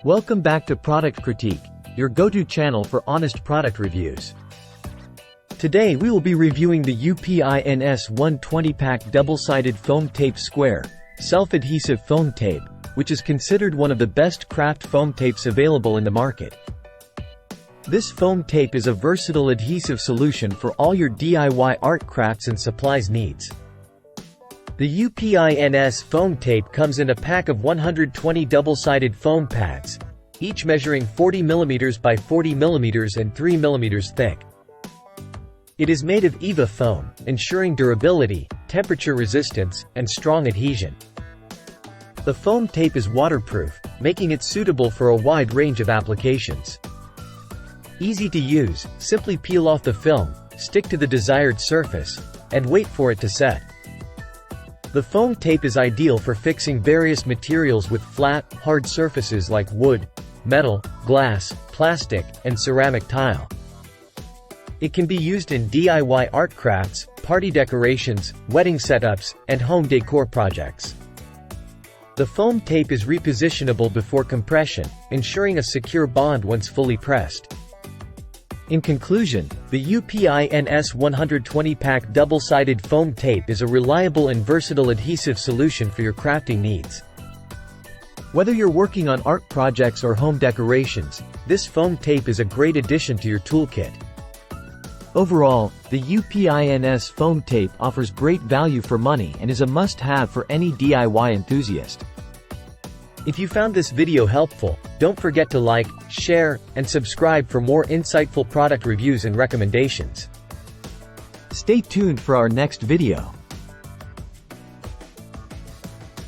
Welcome back to Product Critique, your go-to channel for honest product reviews. Today we will be reviewing the UPINS 120-pack double-sided foam tape square, self-adhesive foam tape, which is considered one of the best craft foam tapes available in the market. This foam tape is a versatile adhesive solution for all your DIY art crafts and supplies needs. The UPINS foam tape comes in a pack of 120 double-sided foam pads, each measuring 40 mm by 40 mm and 3 mm thick. It is made of EVA foam, ensuring durability, temperature resistance, and strong adhesion. The foam tape is waterproof, making it suitable for a wide range of applications. Easy to use, simply peel off the film, stick to the desired surface, and wait for it to set. The foam tape is ideal for fixing various materials with flat, hard surfaces like wood, metal, glass, plastic, and ceramic tile. It can be used in DIY art crafts, party decorations, wedding setups, and home decor projects. The foam tape is repositionable before compression, ensuring a secure bond once fully pressed. In conclusion, the UPINS 120-pack double-sided foam tape is a reliable and versatile adhesive solution for your crafting needs. Whether you're working on art projects or home decorations, this foam tape is a great addition to your toolkit. Overall, the UPINS foam tape offers great value for money and is a must-have for any DIY enthusiast. If you found this video helpful, don't forget to like, share, and subscribe for more insightful product reviews and recommendations. Stay tuned for our next video.